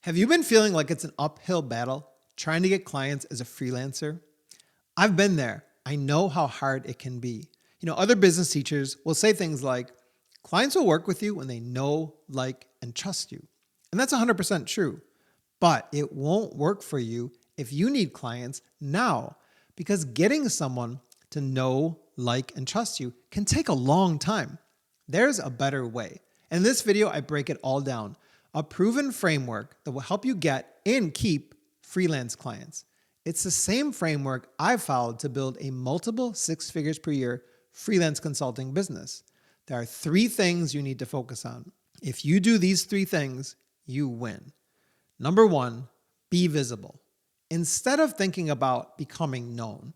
Have you been feeling like it's an uphill battle trying to get clients as a freelancer? I've been there. I know how hard it can be. Other business teachers will say things like, clients will work with you when they know, like, and trust you. And that's 100% true. But it won't work for you if you need clients now, because getting someone to know, like, and trust you can take a long time. There's a better way. In this video, I break it all down. A proven framework that will help you get and keep freelance clients. It's the same framework I followed to build a multiple six figures per year freelance consulting business. There are 3 things you need to focus on. If you do these 3 things, you win. Number 1, be visible. Instead of thinking about becoming known,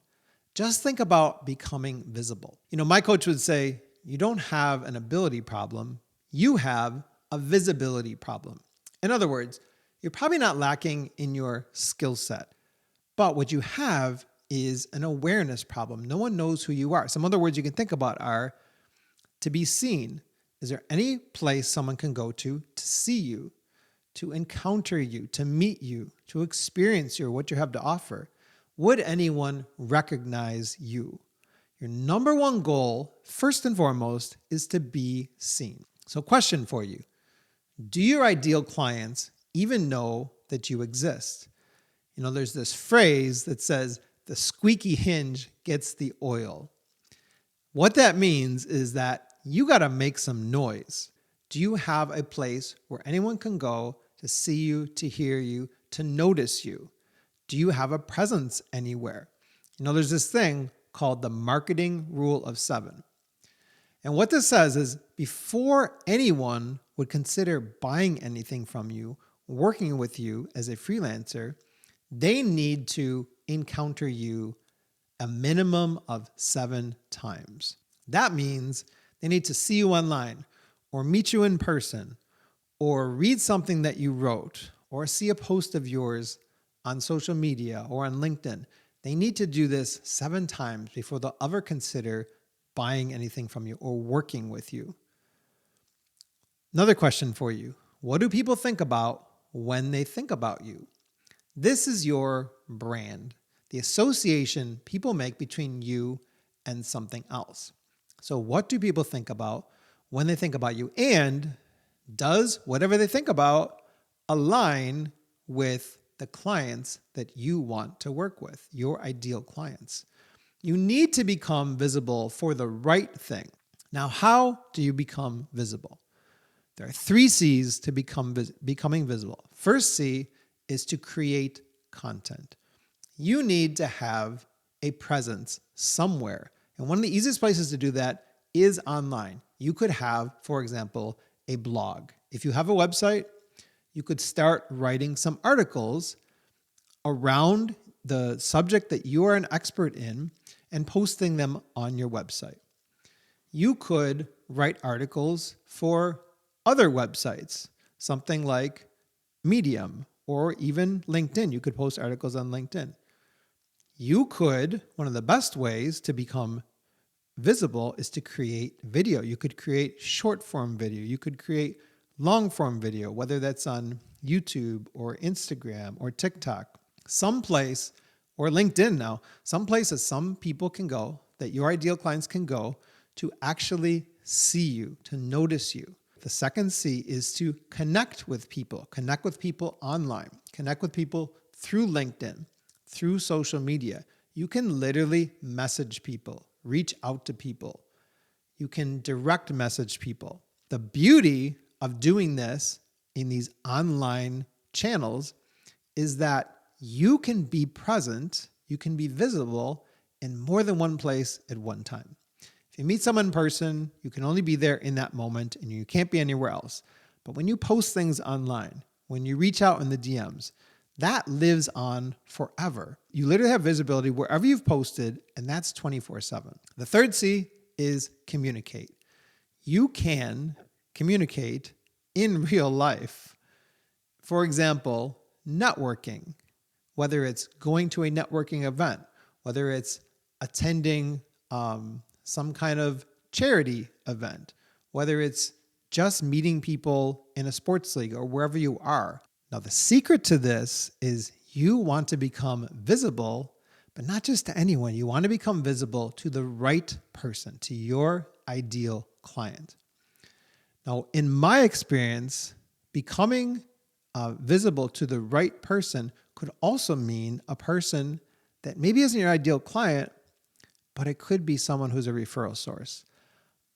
just think about becoming visible. My coach would say, you don't have an ability problem, you have a visibility problem. In other words, you're probably not lacking in your skill set, but what you have is an awareness problem. No one knows who you are. Some other words you can think about are to be seen. Is there any place someone can go to see you, to encounter you, to meet you, to experience you or what you have to offer? Would anyone recognize you? Your number 1 goal, first and foremost, is to be seen. So question for you. Do your ideal clients even know that you exist? There's this phrase that says, the squeaky hinge gets the oil. What that means is that you got to make some noise. Do you have a place where anyone can go to see you, to hear you, to notice you? Do you have a presence anywhere? There's this thing called the marketing rule of 7. And what this says is before anyone would consider buying anything from you, working with you as a freelancer, they need to encounter you a minimum of 7 times. That means they need to see you online or meet you in person or read something that you wrote or see a post of yours on social media or on LinkedIn. They need to do this 7 times before they'll ever consider buying anything from you or working with you. Another question for you. What do people think about when they think about you? This is your brand, the association people make between you and something else. So what do people think about when they think about you? And does whatever they think about align with the clients that you want to work with, your ideal clients? You need to become visible for the right thing. Now, how do you become visible? There are 3 C's to becoming visible. First C is to create content. You need to have a presence somewhere. And one of the easiest places to do that is online. You could have, for example, a blog. If you have a website, you could start writing some articles around the subject that you are an expert in and posting them on your website. You could write articles for other websites, something like Medium or even LinkedIn. You could post articles on LinkedIn. You could, one of the best ways to become visible is to create video. You could create short form video. You could create long form video, whether that's on YouTube or Instagram or TikTok, someplace, or LinkedIn now, some places some people can go, that your ideal clients can go to actually see you, to notice you. The second C is to connect with people online, connect with people through LinkedIn, through social media. You can literally message people, reach out to people. You can direct message people. The beauty of doing this in these online channels is that you can be present, you can be visible in more than one place at one time. If you meet someone in person, you can only be there in that moment and you can't be anywhere else. But when you post things online, when you reach out in the DMs, that lives on forever. You literally have visibility wherever you've posted, and that's 24/7. The third C is communicate. You can communicate in real life. For example, networking, whether it's going to a networking event, whether it's attending some kind of charity event, whether it's just meeting people in a sports league or wherever you are. Now, the secret to this is you want to become visible, but not just to anyone. You want to become visible to the right person, to your ideal client. Now, in my experience, becoming visible to the right person could also mean a person that maybe isn't your ideal client, but it could be someone who's a referral source.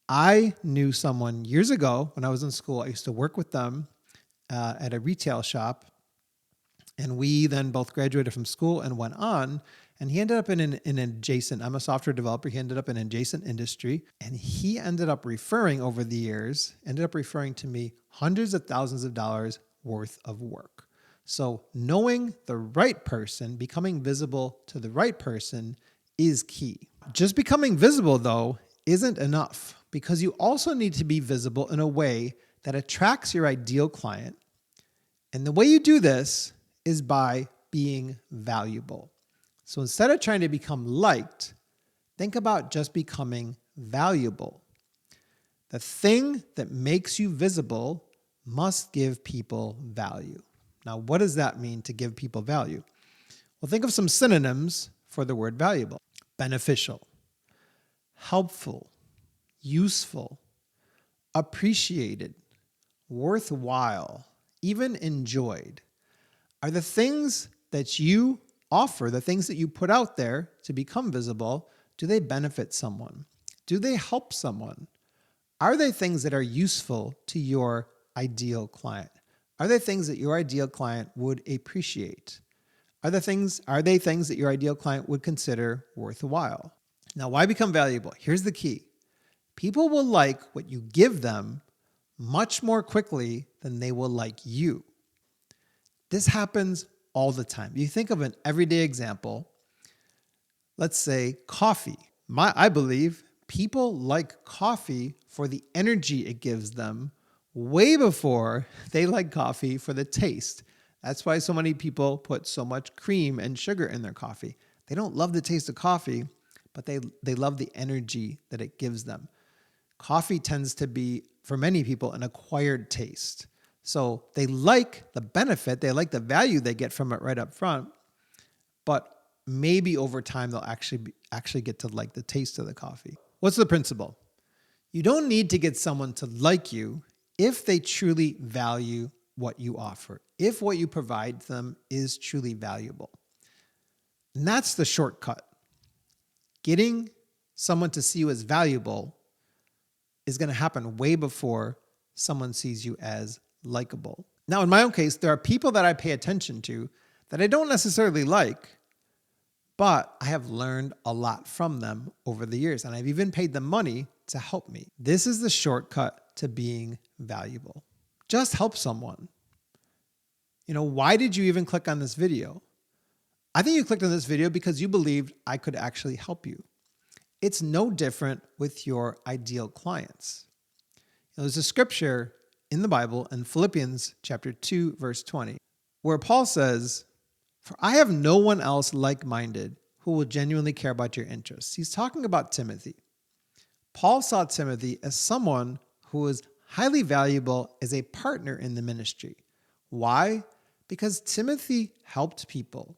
I knew someone years ago when I was in school. I used to work with them at a retail shop, and we then both graduated from school and went on. And he ended up in an adjacent, I'm a software developer. He ended up in an adjacent industry, and he ended up referring over the years, to me hundreds of thousands of dollars worth of work. So knowing the right person, becoming visible to the right person is key. Just becoming visible, though, isn't enough, because you also need to be visible in a way that attracts your ideal client. And the way you do this is by being valuable. So instead of trying to become liked, think about just becoming valuable. The thing that makes you visible must give people value. Now, what does that mean, to give people value? Well, think of some synonyms for the word valuable. Beneficial, helpful, useful, appreciated, worthwhile, even enjoyed. Are the things that you offer, the things that you put out there to become visible, do they benefit someone? Do they help someone? Are they things that are useful to your ideal client? Are they things that your ideal client would appreciate? Are they things that your ideal client would consider worthwhile? Now, why become valuable? Here's the key. People will like what you give them much more quickly than they will like you. This happens all the time. You think of an everyday example. Let's say coffee. I believe people like coffee for the energy it gives them way before they like coffee for the taste. That's why so many people put so much cream and sugar in their coffee. They don't love the taste of coffee, but they love the energy that it gives them. Coffee tends to be, for many people, an acquired taste. So they like the benefit, they like the value they get from it right up front, but maybe over time they'll actually get to like the taste of the coffee. What's the principle? You don't need to get someone to like you if they truly value what you offer, if what you provide them is truly valuable. And that's the shortcut. Getting someone to see you as valuable is going to happen way before someone sees you as likable. Now, in my own case, there are people that I pay attention to that I don't necessarily like, but I have learned a lot from them over the years, and I've even paid them money to help me. This is the shortcut to being valuable. Just help someone. Why did you even click on this video? I think you clicked on this video because you believed I could actually help you. It's no different with your ideal clients. There's a scripture in the Bible in Philippians chapter 2, verse 20, where Paul says, "For I have no one else like-minded who will genuinely care about your interests." He's talking about Timothy. Paul saw Timothy as someone who was highly valuable as a partner in the ministry. Why? Because Timothy helped people.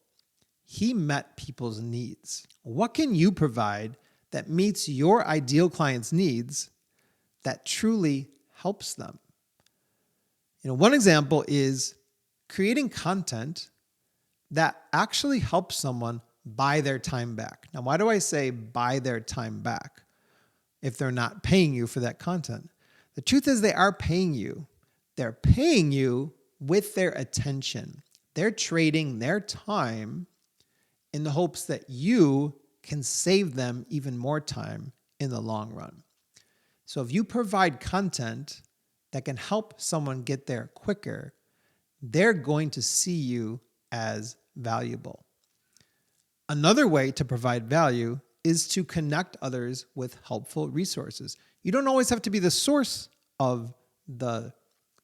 He met people's needs. What can you provide that meets your ideal client's needs that truly helps them? One example is creating content that actually helps someone buy their time back. Now, why do I say buy their time back if they're not paying you for that content? The truth is they are paying you. They're paying you with their attention. They're trading their time in the hopes that you can save them even more time in the long run. So if you provide content that can help someone get there quicker, they're going to see you as valuable. Another way to provide value is to connect others with helpful resources. You don't always have to be the source of the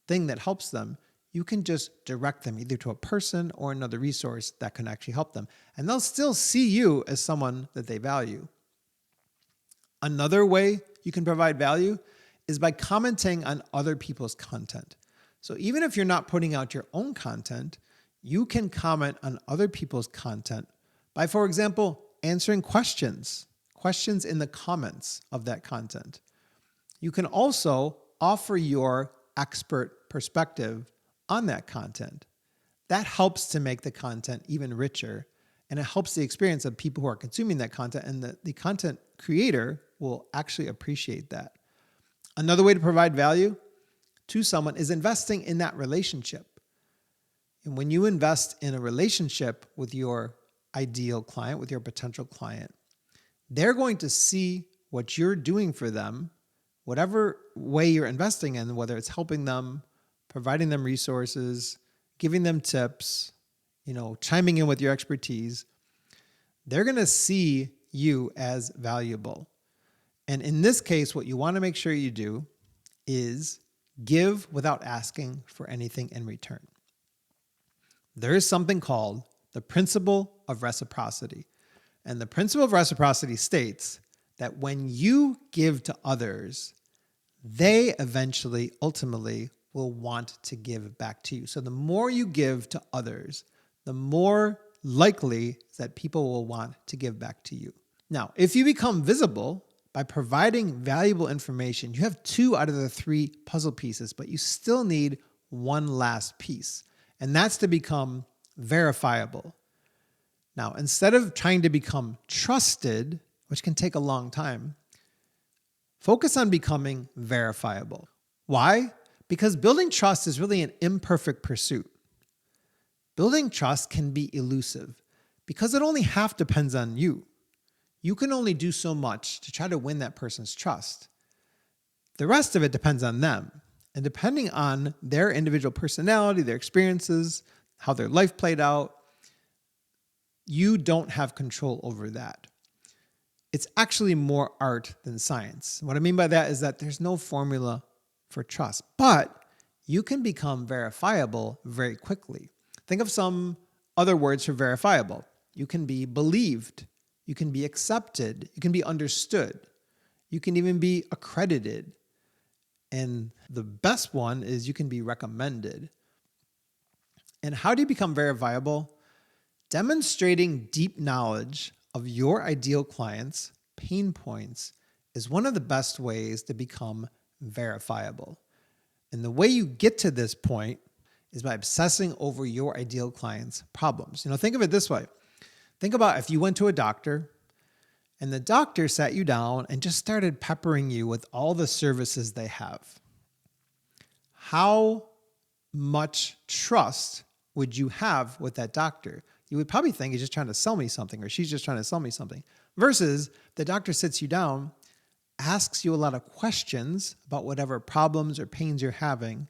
thing that helps them. You can just direct them either to a person or another resource that can actually help them. And they'll still see you as someone that they value. Another way you can provide value is by commenting on other people's content. So even if you're not putting out your own content, you can comment on other people's content by, for example, answering questions in the comments of that content. You can also offer your expert perspective on that content. That helps to make the content even richer, and it helps the experience of people who are consuming that content, and the content creator will actually appreciate that. Another way to provide value to someone is investing in that relationship. And when you invest in a relationship with your ideal client, with your potential client, they're going to see what you're doing for them, whatever way you're investing in, whether it's helping them, providing them resources, giving them tips, chiming in with your expertise. They're going to see you as valuable. And in this case, what you want to make sure you do is give without asking for anything in return. There is something called the principle of reciprocity. And the principle of reciprocity states that when you give to others, they eventually, ultimately, will want to give back to you. So the more you give to others, the more likely that people will want to give back to you. Now, if you become visible by providing valuable information, you have 2 out of the 3 puzzle pieces, but you still need one last piece, and that's to become verifiable. Now, instead of trying to become trusted, which can take a long time, focus on becoming verifiable. Why? Because building trust is really an imperfect pursuit. Building trust can be elusive because it only half depends on you. You can only do so much to try to win that person's trust. The rest of it depends on them. And depending on their individual personality, their experiences, how their life played out, you don't have control over that. It's actually more art than science. What I mean by that is that there's no formula for trust, but you can become verifiable very quickly. Think of some other words for verifiable. You can be believed. You can be accepted. You can be understood. You can even be accredited. And the best one is you can be recommended. And how do you become verifiable? Demonstrating deep knowledge of your ideal client's pain points is one of the best ways to become verifiable. And the way you get to this point is by obsessing over your ideal client's problems. Think of it this way. Think about if you went to a doctor and the doctor sat you down and just started peppering you with all the services they have. How much trust would you have with that doctor? You would probably think he's just trying to sell me something, or she's just trying to sell me something. Versus the doctor sits you down, asks you a lot of questions about whatever problems or pains you're having,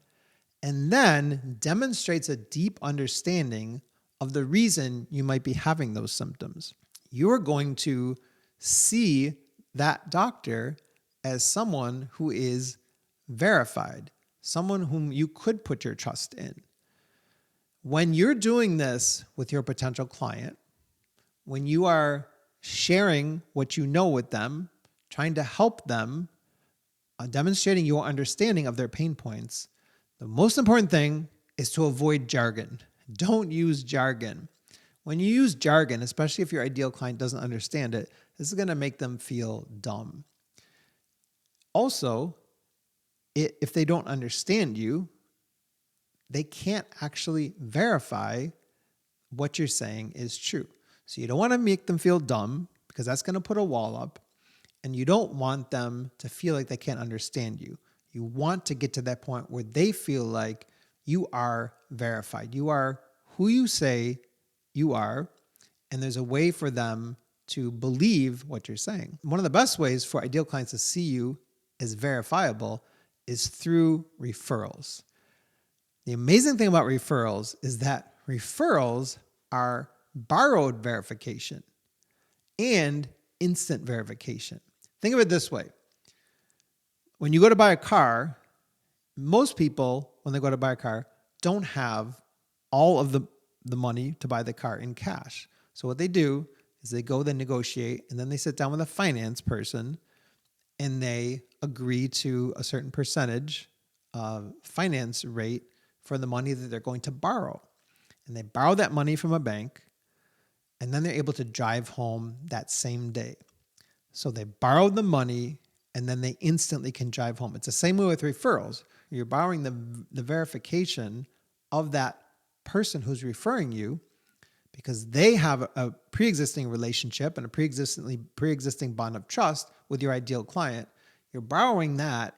and then demonstrates a deep understanding of the reason you might be having those symptoms. You're going to see that doctor as someone who is verified, someone whom you could put your trust in. When you're doing this with your potential client, when you are sharing what you know with them, trying to help them, demonstrating your understanding of their pain points, the most important thing is to avoid jargon. Don't use jargon. When you use jargon, especially if your ideal client doesn't understand it, this is going to make them feel dumb. Also, if they don't understand you, they can't actually verify what you're saying is true. So you don't want to make them feel dumb because that's going to put a wall up, and you don't want them to feel like they can't understand you. You want to get to that point where they feel like you are verified. You are who you say you are, and there's a way for them to believe what you're saying. One of the best ways for ideal clients to see you as verifiable is through referrals. The amazing thing about referrals is that referrals are borrowed verification and instant verification. Think of it this way. When you go to buy a car, most people, when they go to buy a car, don't have all of the money to buy the car in cash. So what they do is they go, they negotiate, and then they sit down with a finance person and they agree to a certain percentage finance rate for the money that they're going to borrow. And they borrow that money from a bank, and then they're able to drive home that same day. So they borrowed the money, and then they instantly can drive home. It's the same way with referrals. You're borrowing the verification of that person who's referring you because they have a pre-existing relationship and a pre-existing bond of trust with your ideal client. You're borrowing that,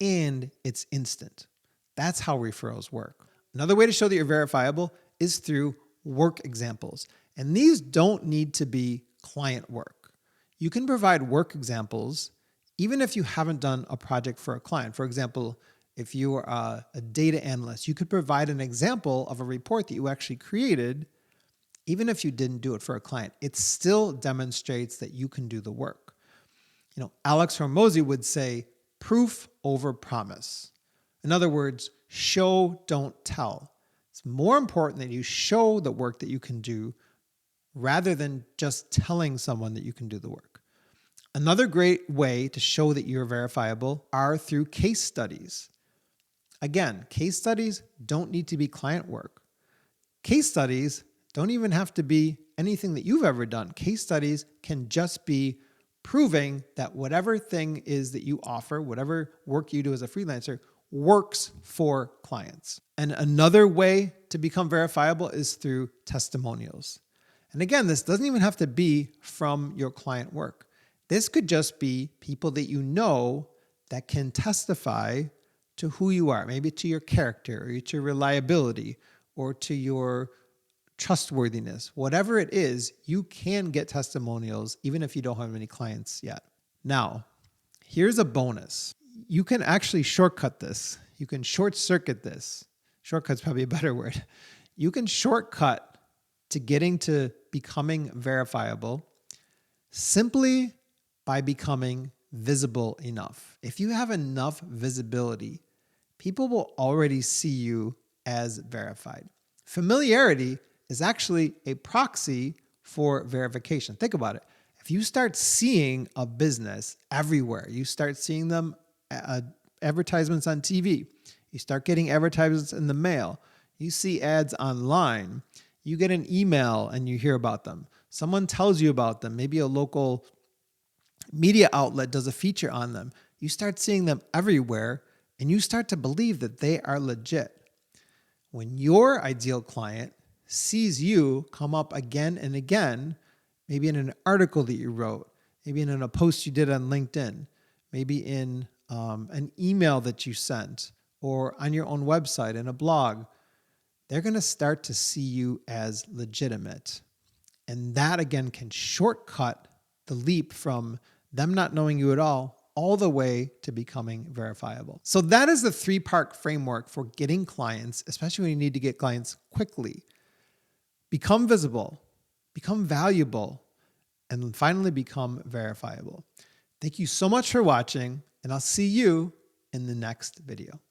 and it's instant. That's how referrals work. Another way to show that you're verifiable is through work examples. And these don't need to be client work. You can provide work examples even if you haven't done a project for a client. For example, if you are a data analyst, you could provide an example of a report that you actually created even if you didn't do it for a client. It still demonstrates that you can do the work. Alex Hormozy would say proof over promise. In other words, show, don't tell. It's more important that you show the work that you can do rather than just telling someone that you can do the work. Another great way to show that you're verifiable are through case studies. Again, case studies don't need to be client work. Case studies don't even have to be anything that you've ever done. Case studies can just be proving that whatever thing is that you offer, whatever work you do as a freelancer, works for clients. And another way to become verifiable is through testimonials. And again, this doesn't even have to be from your client work. This could just be people that you know that can testify to who you are, maybe to your character or to your reliability or to your trustworthiness. Whatever it is, you can get testimonials even if you don't have any clients yet. Now, here's a bonus. You can actually shortcut this. You can short circuit this. Shortcut's probably a better word. You can shortcut to getting to becoming verifiable simply by becoming visible enough. If you have enough visibility, people will already see you as verified. Familiarity is actually a proxy for verification. Think about it. If you start seeing a business everywhere, you start seeing them advertisements on TV, you start getting advertisements in the mail, you see ads online, you get an email and you hear about them. Someone tells you about them. Maybe a local media outlet does a feature on them. You start seeing them everywhere and you start to believe that they are legit. When your ideal client sees you come up again and again, maybe in an article that you wrote, maybe in a post you did on LinkedIn, maybe in an email that you sent, or on your own website in a blog, they're going to start to see you as legitimate. And that again can shortcut the leap from them not knowing you at all the way to becoming verifiable. So that is the 3-part framework for getting clients, especially when you need to get clients quickly. Become visible, become valuable, and finally become verifiable. Thank you so much for watching, and I'll see you in the next video.